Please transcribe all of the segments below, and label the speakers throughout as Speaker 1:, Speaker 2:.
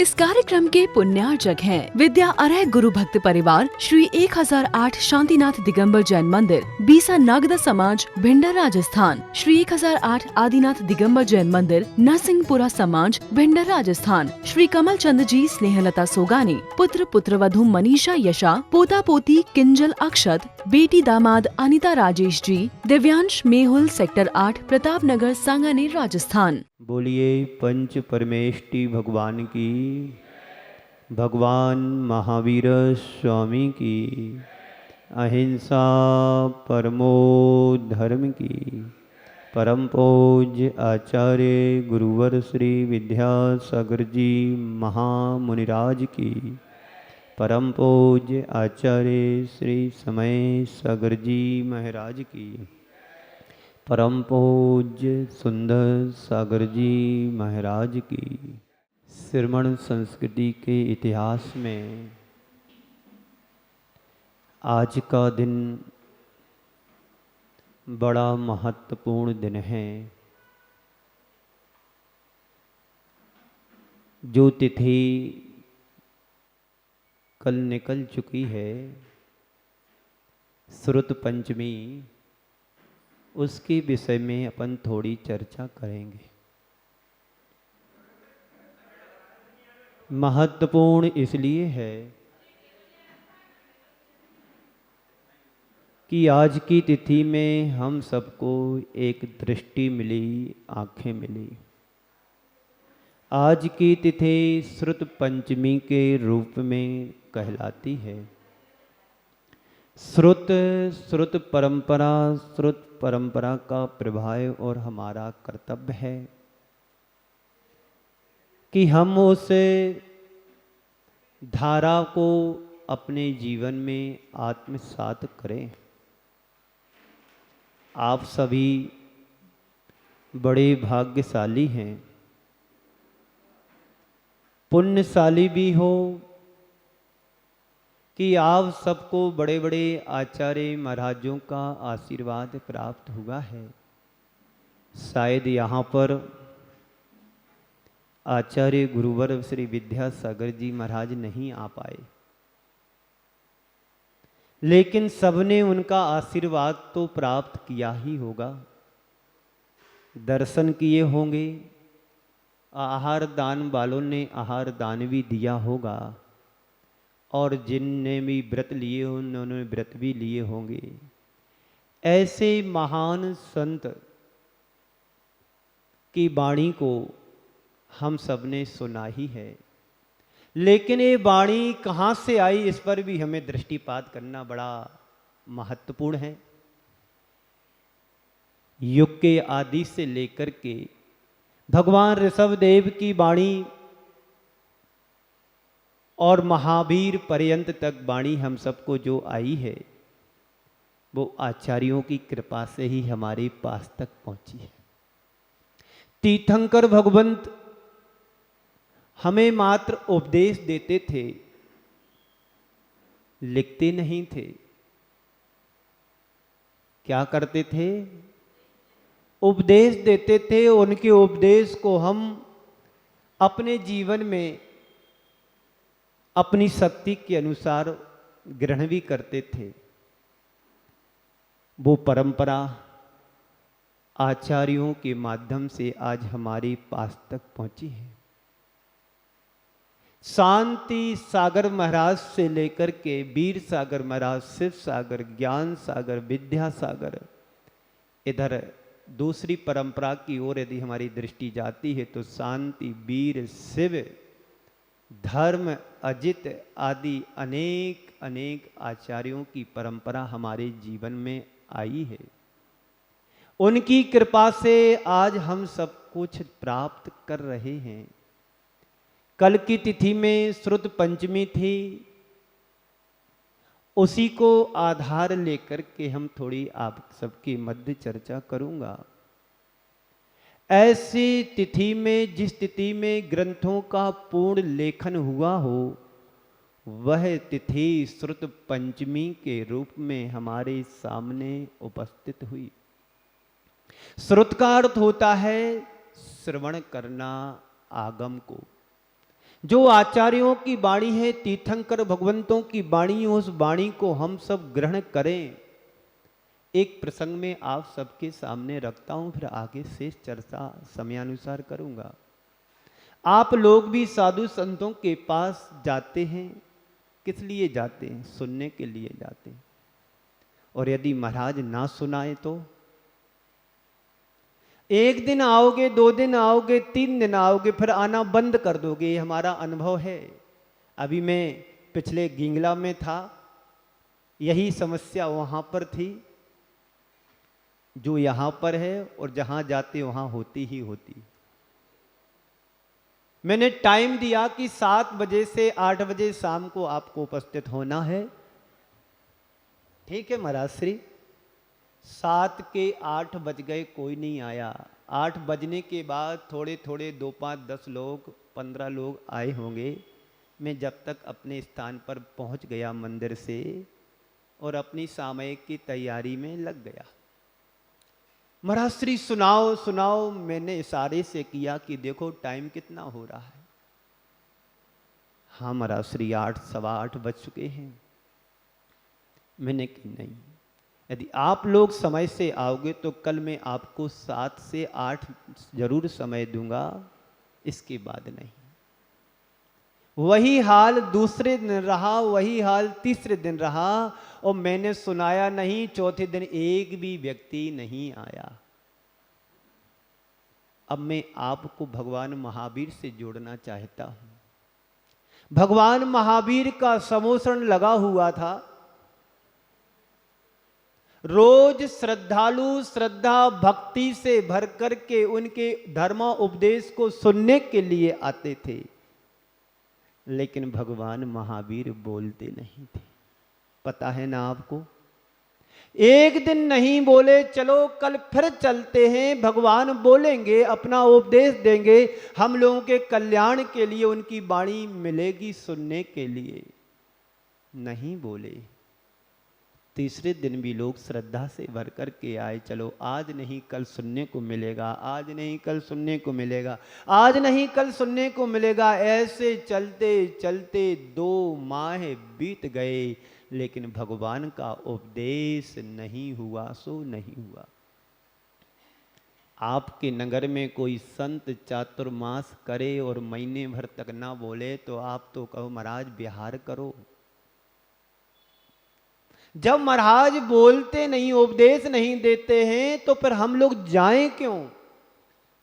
Speaker 1: इस कार्यक्रम के पुण्यार्जक हैं विद्या अरय गुरु भक्त परिवार श्री 1008 शांतिनाथ दिगंबर जैन मंदिर, बीसा नागदा समाज, भिंडर राजस्थान। श्री 1008 आदिनाथ दिगंबर जैन मंदिर, नरसिंहपुरा समाज, भिंडर राजस्थान। श्री कमल चंद जी स्नेहलता सोगानी, पुत्र पुत्रवधू मनीषा यशा, पोता पोती किंजल अक्षत, बेटी दामाद अनिता राजेश जी, दिव्यांश मेहुल सेक्टर 8 प्रताप नगर सांगानेर राजस्थान।
Speaker 2: बोलिए पंच परमेष्टि भगवान की, भगवान महावीर स्वामी की, अहिंसा परमो धर्म की। परम पूज्य आचार्य गुरुवर श्री विद्यासागर जी महामुनिराज की, परम पूज्य आचार्य श्री समय सागर जी महाराज की, परम पूज्य सुंदर सागर जी महाराज की। श्रमण संस्कृति के इतिहास में आज का दिन बड़ा महत्वपूर्ण दिन है। जो तिथि कल निकल चुकी है, श्रुत पंचमी, उसके विषय में अपन थोड़ी चर्चा करेंगे। महत्वपूर्ण इसलिए है कि आज की तिथि में हम सबको एक दृष्टि मिली, आंखें मिली। आज की तिथि श्रुत पंचमी के रूप में कहलाती है। श्रुत परंपरा का प्रभाव और हमारा कर्तव्य है कि हम उस धारा को अपने जीवन में आत्मसात करें। आप सभी बड़े भाग्यशाली हैं, पुण्यशाली भी हो कि आप सबको बड़े बड़े आचार्य महाराजों का आशीर्वाद प्राप्त हुआ है। शायद यहाँ पर आचार्य गुरुवर श्री विद्यासागर जी महाराज नहीं आ पाए, लेकिन सबने उनका आशीर्वाद तो प्राप्त किया ही होगा। दर्शन किए होंगे, आहार दान वालों ने आहार दान भी दिया होगा, और जिनने भी व्रत लिए उन्होंने व्रत भी लिए होंगे। ऐसे महान संत की वाणी को हम सबने सुना ही है, लेकिन ये वाणी कहाँ से आई, इस पर भी हमें दृष्टिपात करना बड़ा महत्वपूर्ण है। युग के आदि से लेकर के भगवान ऋषभदेव की वाणी और महावीर पर्यंत तक वाणी हम सबको जो आई है, वो आचार्यों की कृपा से ही हमारे पास तक पहुंची है। तीर्थंकर भगवंत हमें मात्र उपदेश देते थे, लिखते नहीं थे। क्या करते थे? उपदेश देते थे। उनके उपदेश को हम अपने जीवन में अपनी शक्ति के अनुसार ग्रहण भी करते थे। वो परंपरा आचार्यों के माध्यम से आज हमारे पास तक पहुंची है। शांति सागर महाराज से लेकर के वीर सागर महाराज, शिव सागर, ज्ञान सागर, विद्या सागर, इधर दूसरी परंपरा की ओर यदि हमारी दृष्टि जाती है तो शांति, वीर, शिव, धर्म, अजित आदि अनेक अनेक आचार्यों की परंपरा हमारे जीवन में आई है। उनकी कृपा से आज हम सब कुछ प्राप्त कर रहे हैं। कल की तिथि में श्रुत पंचमी थी, उसी को आधार लेकर के हम थोड़ी आप सबके मध्य चर्चा करूंगा। ऐसी तिथि में, जिस तिथि में ग्रंथों का पूर्ण लेखन हुआ हो, वह तिथि श्रुत पंचमी के रूप में हमारे सामने उपस्थित हुई। श्रुत का अर्थ होता है श्रवण करना आगम को। जो आचार्यों की वाणी है, तीर्थंकर भगवंतों की वाणी, उस वाणी को हम सब ग्रहण करें। एक प्रसंग में आप सबके सामने रखता हूं, फिर आगे शेष चर्चा समयानुसार करूंगा। आप लोग भी साधु संतों के पास जाते हैं, किस लिए जाते हैं? सुनने के लिए जाते हैं। और यदि महाराज ना सुनाए तो एक दिन आओगे, 2 दिन आओगे, 3 दिन आओगे, फिर आना बंद कर दोगे। ये हमारा अनुभव है। अभी मैं पिछले गिंगला में था, यही समस्या वहां पर थी जो यहां पर है, और जहां जाते वहां होती ही होती। मैंने टाइम दिया कि 7 बजे से 8 बजे शाम को आपको उपस्थित होना है। ठीक है महाराज श्री। 7 के 8 बज गए, कोई नहीं आया। 8 बजने के बाद थोड़े थोड़े 2, 5, 10 लोग, 15 लोग आए होंगे। मैं जब तक अपने स्थान पर पहुंच गया मंदिर से, और अपनी सामयिक की तैयारी में लग गया। महाराज श्री सुनाओ सुनाओ। मैंने इशारे से किया कि देखो टाइम कितना हो रहा है। हाँ महाराज श्री 8, सवा 8 बज चुके हैं। मैंने कि नहीं, यदि आप लोग समय से आओगे तो कल मैं आपको 7 से 8 जरूर समय दूंगा, इसके बाद नहीं। वही हाल दूसरे दिन रहा, वही हाल तीसरे दिन रहा, और मैंने सुनाया नहीं। चौथे दिन एक भी व्यक्ति नहीं आया। अब मैं आपको भगवान महावीर से जोड़ना चाहता हूं। भगवान महावीर का समोसरण लगा हुआ था। रोज श्रद्धालु श्रद्धा भक्ति से भर करके उनके धर्म उपदेश को सुनने के लिए आते थे, लेकिन भगवान महावीर बोलते नहीं थे। पता है ना आपको? एक दिन नहीं बोले, चलो कल फिर चलते हैं, भगवान बोलेंगे, अपना उपदेश देंगे, हम लोगों के कल्याण के लिए उनकी वाणी मिलेगी सुनने के लिए। नहीं बोले। तीसरे दिन भी लोग श्रद्धा से भर करके आए, चलो आज नहीं कल सुनने को मिलेगा, आज नहीं कल सुनने को मिलेगा, आज नहीं कल सुनने को मिलेगा। ऐसे चलते चलते 2 माह बीत गए, लेकिन भगवान का उपदेश नहीं हुआ सो नहीं हुआ। आपके नगर में कोई संत चातुर्मास करे और महीने भर तक ना बोले तो आप तो कहो महाराज बिहार करो। जब महाराज बोलते नहीं, उपदेश नहीं देते हैं, तो फिर हम लोग जाएं क्यों?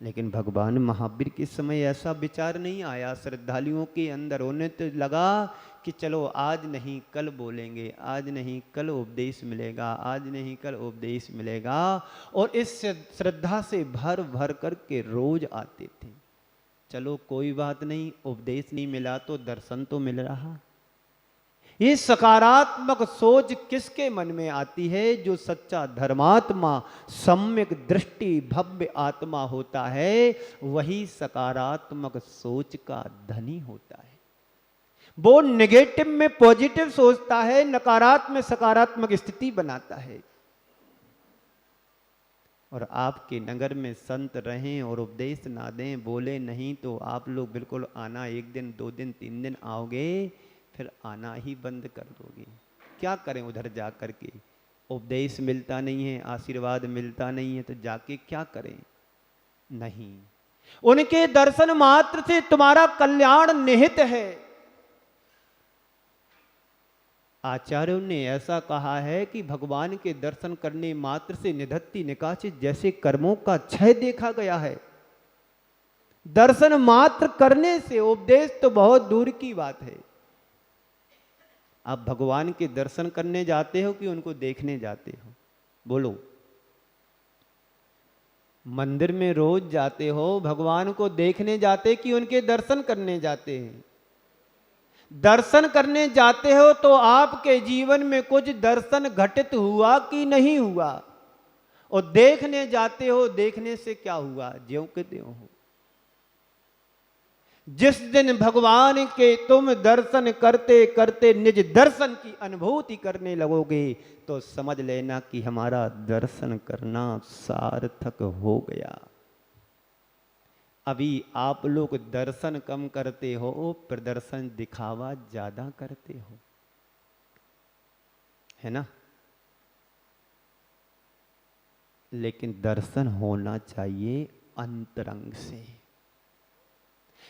Speaker 2: लेकिन भगवान महावीर के समय ऐसा विचार नहीं आया श्रद्धालुओं के अंदर। उन्हें तो लगा कि चलो आज नहीं कल बोलेंगे, आज नहीं कल उपदेश मिलेगा, आज नहीं कल उपदेश मिलेगा। और इस श्रद्धा से भर भर करके रोज आते थे। चलो कोई बात नहीं, उपदेश नहीं मिला तो दर्शन तो मिल रहा। ये सकारात्मक सोच किसके मन में आती है? जो सच्चा धर्मात्मा, सम्यक दृष्टि, भव्य आत्मा होता है, वही सकारात्मक सोच का धनी होता है। वो नेगेटिव में पॉजिटिव सोचता है, नकारात्मक में सकारात्मक स्थिति बनाता है। और आपके नगर में संत रहें और उपदेश ना दें, बोले नहीं, तो आप लोग बिल्कुल आना 1 दिन 2 दिन 3 दिन आओगे, फिर आना ही बंद कर दोगे। क्या करें उधर जा करके? उपदेश मिलता नहीं है, आशीर्वाद मिलता नहीं है, तो जाके क्या करें? नहीं, उनके दर्शन मात्र से तुम्हारा कल्याण निहित है। आचार्यों ने ऐसा कहा है कि भगवान के दर्शन करने मात्र से निधत्ति निकासित जैसे कर्मों का क्षय देखा गया है। दर्शन मात्र करने से, उपदेश तो बहुत दूर की बात है। आप भगवान के दर्शन करने जाते हो कि उनको देखने जाते हो? बोलो। मंदिर में रोज जाते हो, भगवान को देखने जाते कि उनके दर्शन करने जाते हैं? दर्शन करने जाते हो तो आपके जीवन में कुछ दर्शन घटित हुआ कि नहीं हुआ? और देखने जाते हो, देखने से क्या हुआ? ज्यों के त्यों हो। जिस दिन भगवान के तुम दर्शन करते करते निज दर्शन की अनुभूति करने लगोगे, तो समझ लेना कि हमारा दर्शन करना सार्थक हो गया। अभी आप लोग दर्शन कम करते हो, प्रदर्शन दिखावा ज्यादा करते हो, है ना। लेकिन दर्शन होना चाहिए अंतरंग से।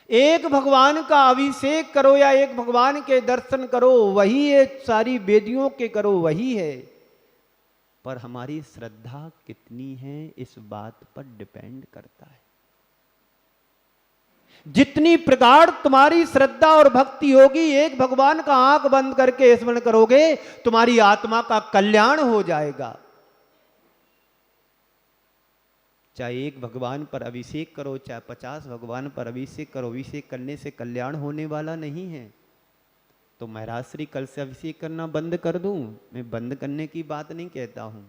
Speaker 2: एक भगवान का अभिषेक करो या एक भगवान के दर्शन करो, वही है, सारी वेदियों के करो वही है, पर हमारी श्रद्धा कितनी है इस बात पर डिपेंड करता है। जितनी प्रगाढ़ तुम्हारी श्रद्धा और भक्ति होगी, एक भगवान का आंख बंद करके स्मरण करोगे, तुम्हारी आत्मा का कल्याण हो जाएगा। चाहे एक भगवान पर अभिषेक करो, चाहे 50 भगवान पर अभिषेक करो, अभिषेक करने से कल्याण होने वाला नहीं है। तो महाराज श्री कल से अभिषेक करना बंद कर दूं? मैं बंद करने की बात नहीं कहता हूं,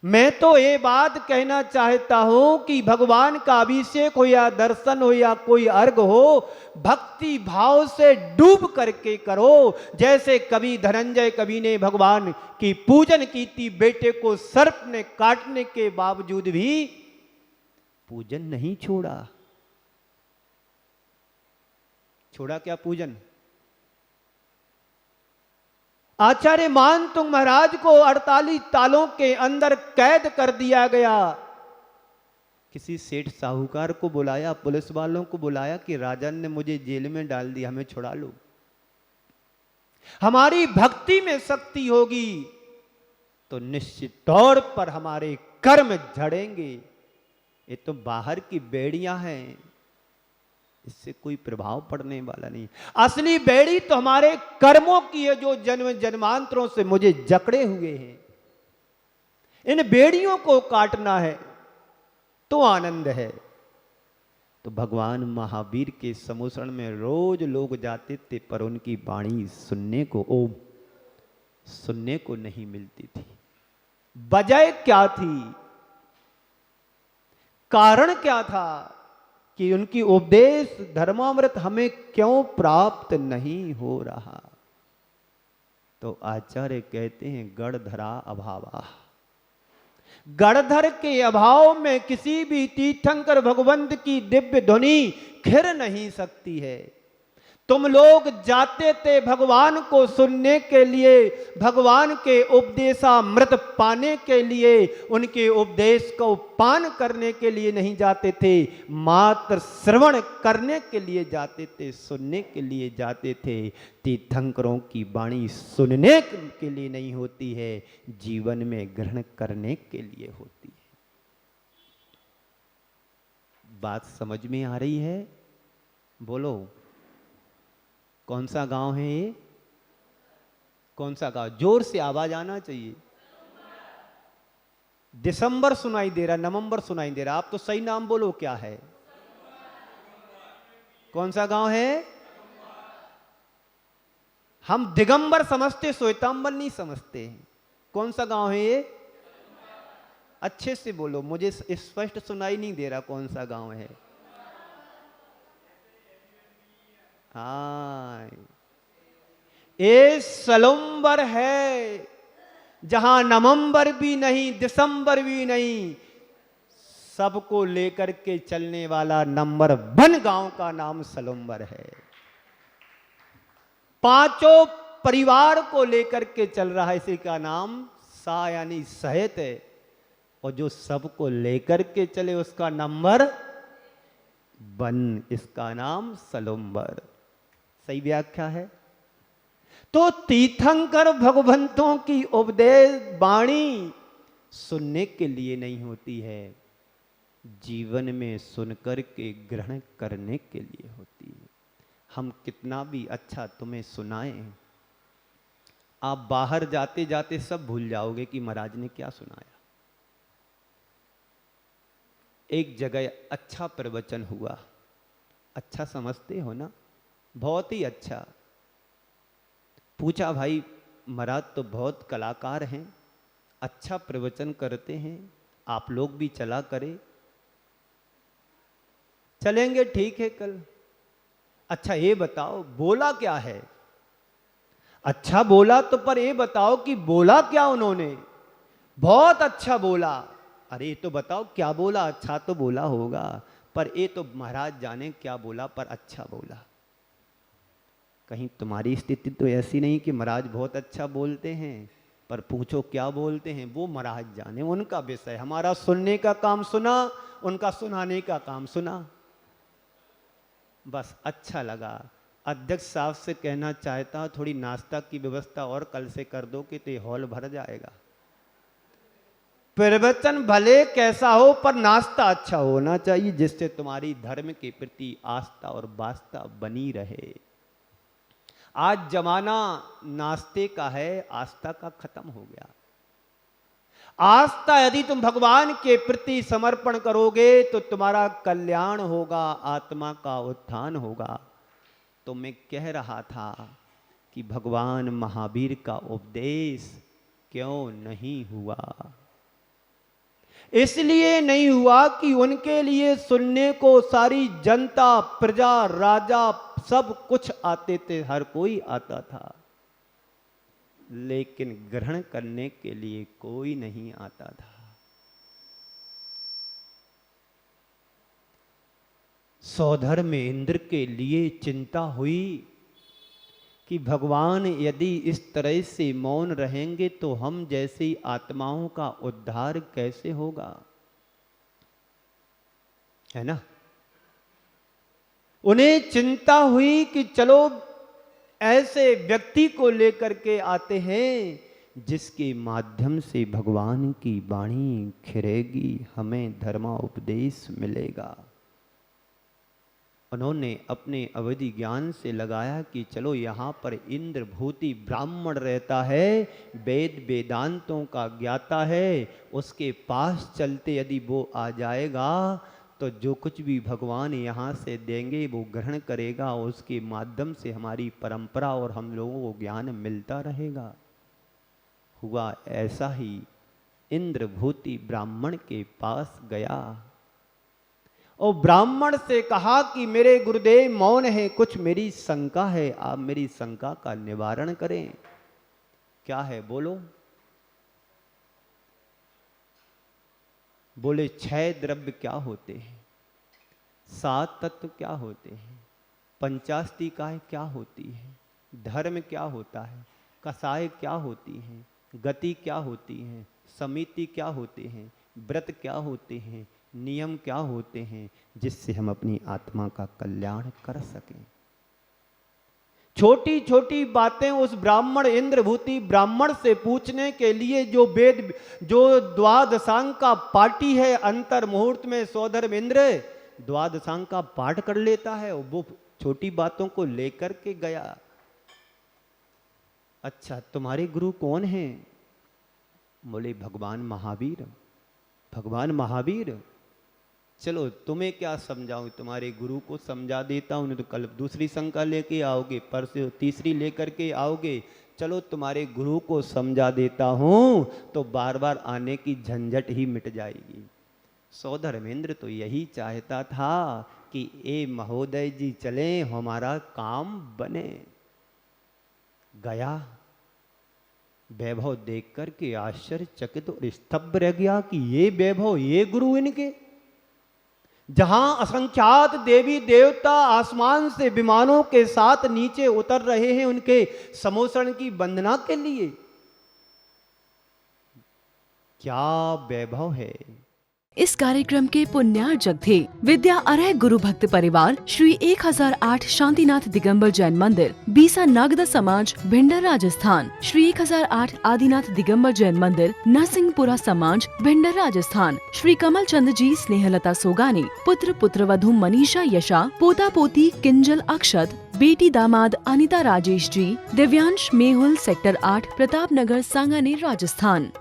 Speaker 2: मैं तो ये बात कहना चाहता हूं कि भगवान का अभिषेक हो या दर्शन हो या कोई अर्घ हो, भक्ति भाव से डूब करके करो। जैसे कवि धनंजय कवि ने भगवान की पूजन की थी, बेटे को सर्प ने काटने के बावजूद भी पूजन नहीं छोड़ा। छोड़ा क्या पूजन? आचार्य मानतुंग महाराज को 48 तालों के अंदर कैद कर दिया गया। किसी सेठ साहूकार को बुलाया, पुलिस वालों को बुलाया कि राजन ने मुझे जेल में डाल दिया, हमें छुड़ा लो। हमारी भक्ति में शक्ति होगी तो निश्चित तौर पर हमारे कर्म झड़ेंगे। ये तो बाहर की बेड़ियां हैं, इससे कोई प्रभाव पड़ने वाला नहीं। असली बेड़ी तो हमारे कर्मों की है, जो जन्म जन्मांतरों से मुझे जकड़े हुए हैं। इन बेड़ियों को काटना है तो आनंद है। तो भगवान महावीर के समुसरण में रोज लोग जाते थे, पर उनकी वाणी सुनने को, ओम सुनने को नहीं मिलती थी। वजह क्या थी? कारण क्या था कि उनकी उपदेश धर्मामृत हमें क्यों प्राप्त नहीं हो रहा? तो आचार्य कहते हैं गढ़धरा अभावा। गढ़धर के अभाव में किसी भी तीर्थंकर भगवंत की दिव्य ध्वनि खिर नहीं सकती है। तुम लोग जाते थे भगवान को सुनने के लिए, भगवान के उपदेशामृत पाने के लिए, उनके उपदेश को पान करने के लिए नहीं जाते थे, मात्र श्रवण करने के लिए जाते थे, सुनने के लिए जाते थे। तीर्थंकरों की वाणी सुनने के लिए नहीं होती है, जीवन में ग्रहण करने के लिए होती है। बात समझ में आ रही है? बोलो, कौन सा गांव है ये? कौन सा गांव? जोर से आवाज आना चाहिए। दिसंबर सुनाई दे रहा, नवंबर सुनाई दे रहा। आप तो सही नाम बोलो, क्या है? कौन सा गांव है? हम दिगंबर समझते, श्वेतांबर नहीं समझते। कौन सा गांव है ये? अच्छे से बोलो, मुझे स्पष्ट सुनाई नहीं दे रहा कौन सा गांव है। हाँ, ये सलुम्बर है, जहां नवंबर भी नहीं, दिसंबर भी नहीं, सबको लेकर के चलने वाला नंबर 1 गांव का नाम सलुम्बर है। 5 परिवार को लेकर के चल रहा है, इसी का नाम सा यानी सहित है। और जो सबको लेकर के चले उसका नंबर 1, इसका नाम सलुम्बर। सही व्याख्या है। तो तीर्थंकर भगवंतों की उपदेश वाणी सुनने के लिए नहीं होती है, जीवन में सुनकर के ग्रहण करने के लिए होती है। हम कितना भी अच्छा तुम्हें सुनाएं, आप बाहर जाते जाते सब भूल जाओगे कि महाराज ने क्या सुनाया। एक जगह अच्छा प्रवचन हुआ, अच्छा समझते हो ना, बहुत ही अच्छा। पूछा, भाई महाराज तो बहुत कलाकार हैं, अच्छा प्रवचन करते हैं, आप लोग भी चला करें। चलेंगे, ठीक है कल। अच्छा ये बताओ बोला क्या है? अच्छा बोला तो, पर ये बताओ कि बोला क्या उन्होंने? बहुत अच्छा बोला। अरे तो बताओ क्या बोला? अच्छा तो बोला होगा, पर ये तो महाराज जाने क्या बोला, पर अच्छा बोला। कहीं तुम्हारी स्थिति तो ऐसी नहीं कि महाराज बहुत अच्छा बोलते हैं, पर पूछो क्या बोलते हैं, वो महाराज जाने, उनका विषय। हमारा सुनने का काम सुना, उनका सुनाने का काम सुना, बस अच्छा लगा। अध्यक्ष साहब से कहना चाहता, थोड़ी नाश्ता की व्यवस्था और कल से कर दो कि तो हॉल भर जाएगा। प्रवचन भले कैसा हो, पर नाश्ता अच्छा होना चाहिए, जिससे तुम्हारी धर्म के प्रति आस्था और वास्ता बनी रहे। आज जमाना नाश्ते का है, आस्था का खत्म हो गया। आस्था यदि तुम भगवान के प्रति समर्पण करोगे तो तुम्हारा कल्याण होगा, आत्मा का उत्थान होगा। तो मैं कह रहा था कि भगवान महावीर का उपदेश क्यों नहीं हुआ? इसलिए नहीं हुआ कि उनके लिए सुनने को सारी जनता, प्रजा, राजा सब कुछ आते थे, हर कोई आता था, लेकिन ग्रहण करने के लिए कोई नहीं आता था। सौधर में इंद्र के लिए चिंता हुई कि भगवान यदि इस तरह से मौन रहेंगे तो हम जैसी आत्माओं का उद्धार कैसे होगा, है ना। उन्हें चिंता हुई कि चलो ऐसे व्यक्ति को लेकर के आते हैं जिसके माध्यम से भगवान की वाणी खिरेगी, हमें धर्मोपदेश मिलेगा। उन्होंने अपने अवधि ज्ञान से लगाया कि चलो यहाँ पर इंद्र भूति ब्राह्मण रहता है, वेद वेदांतों का ज्ञाता है, उसके पास चलते यदि वो आ जाएगा तो जो कुछ भी भगवान यहाँ से देंगे वो ग्रहण करेगा, उसके माध्यम से हमारी परंपरा और हम लोगों को ज्ञान मिलता रहेगा। हुआ ऐसा ही, इंद्र भूति ब्राह्मण के पास गया और ब्राह्मण से कहा कि मेरे गुरुदेव मौन है, कुछ मेरी शंका है, आप मेरी शंका का निवारण करें। क्या है बोलो? बोले 6 द्रव्य क्या होते हैं, 7 तत्व क्या होते हैं, पंचास्तिकाएं क्या होती है, धर्म क्या होता है, कसाय क्या होती हैं, गति क्या होती है, समिति क्या होते हैं, व्रत क्या होते हैं, नियम क्या होते हैं, जिससे हम अपनी आत्मा का कल्याण कर सकें। छोटी छोटी बातें उस ब्राह्मण, इंद्रभूति ब्राह्मण से पूछने के लिए जो वेद, जो द्वादशांग का पाठी है, अंतर मुहूर्त में सौधर्म इंद्र द्वादशांग का पाठ कर लेता है, वो छोटी बातों को लेकर के गया। अच्छा तुम्हारे गुरु कौन हैं? बोले भगवान महावीर। भगवान महावीर, चलो तुम्हें क्या समझाऊं, तुम्हारे गुरु को समझा देता हूं, नहीं तो कल दूसरी शंका लेके आओगे, परसों तीसरी लेकर के आओगे। चलो तुम्हारे गुरु को समझा देता हूं तो बार बार आने की झंझट ही मिट जाएगी। सौधर्मेंद्र तो यही चाहता था कि ए महोदय जी चले, हमारा काम बने। गया, वैभव देख करके आश्चर्यचकित और स्तब्ध रह गया कि ये वैभव, ये गुरु इनके, जहां असंख्यात देवी देवता आसमान से विमानों के साथ नीचे उतर रहे हैं उनके समोषण की वंदना के लिए। क्या वैभव है।
Speaker 1: इस कार्यक्रम के पुण्यार्जक थे विद्या अर्ह गुरु भक्त परिवार श्री 1008 शांतिनाथ दिगंबर जैन मंदिर, बीसा नागदा समाज, भिंडर राजस्थान। श्री 1008 आदिनाथ दिगंबर जैन मंदिर, नरसिंहपुरा समाज, भिंडर राजस्थान। श्री कमल चंद जी स्नेहलता सोगानी, पुत्र पुत्रवधू मनीषा यशा, पोता पोती किंजल अक्षत, बेटी दामाद अनिता राजेश जी, दिव्यांश मेहुल, सेक्टर 8 प्रताप नगर, सांगानेर, राजस्थान।